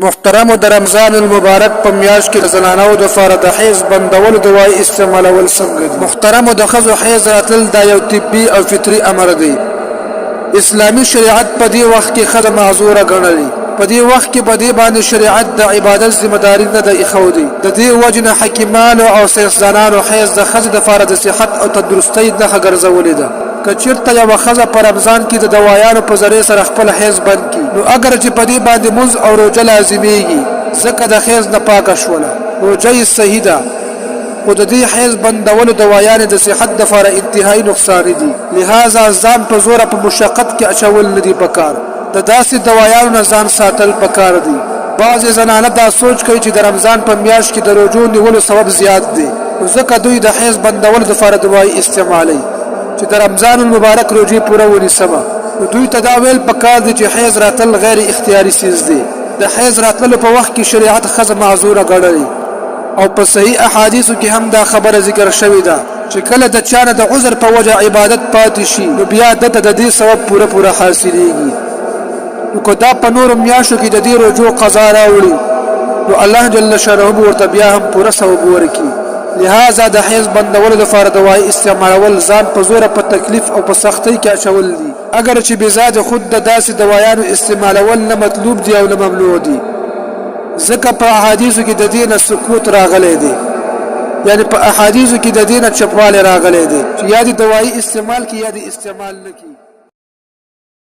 محترم د رمضان المبارک په میاشت کې زنانو د فار د حیض بندول دوايي استعمالول څنګه دي؟ محترم د خزو حیض راتل دا یو طبي او فطري امر دی. اسلامی شریعت په دې وخت کې خزه معذوره ګڼلې. په دې وخت کې په دې باندې شریعت د عبادت ذمہ داری نه د اخودي. د دې وجنه حکیمانو او سیاستدانانو حیض د خزه د فار د صحت او تندرستۍ نه ګرځولې ده. کچیرته یو خزه په رمضان کې د دوايانو په ذریعه سره خپل حیض بند کی نو اگر چې په دې باندې موز او روزه لازميږي ځکه د حیض نه پاکه شوله روزه یې صحیح ده خو د دې حیض بندولو دوايانې د صحت لپاره انتهایی نقصان دي لہذا ځان په زور په مشقت کې اچول ندي پکار د داسې دوايانو نه ځان ساتل پکار دي. بعضې زنانه دا سوچ کوي چې د رمضان په میاشت کې د روزو نیولو سبب زیات دی ځکه دوی د حیض بندولو لپاره دوايي استعمالوي چې د رمضان المبارک روزي پوره ونیسمه نو دوی ته دا ویل پکار دي چې حیض راتل غیر اختیاري سیز دی. د حیض راتلو په وخت کې شریعت خزه معذوره ګڼلې او په صحیح احادیثو کې هم دا خبره ذکر شوې ده چې کله د چانه د عذر په وجه عبادت پاتې شي نو بیا دته د دې ثواب پوره حاصلېږي. نو که دا په نورو میاشتو کې د دې روزو قضا راوړي نو الله جل شانه ورته بیا هم پوره ثواب ورکړي. لہذا د حیض بندولو لپاره دوايي استعمالول ځان په زور په تکلیف او په سختۍ کې اچول دي اگر چې بذات خود د داسې دوايانو استعمالول نه مطلوب دي او نه ممنوع دي ځکه په احادیثو کې د دې نه سکوت راغلی دی یعنی په احادیثو کې د دې نه چپوالی راغلی دی چې یا د دوايي استعمال کې یا د استعمال نه کی.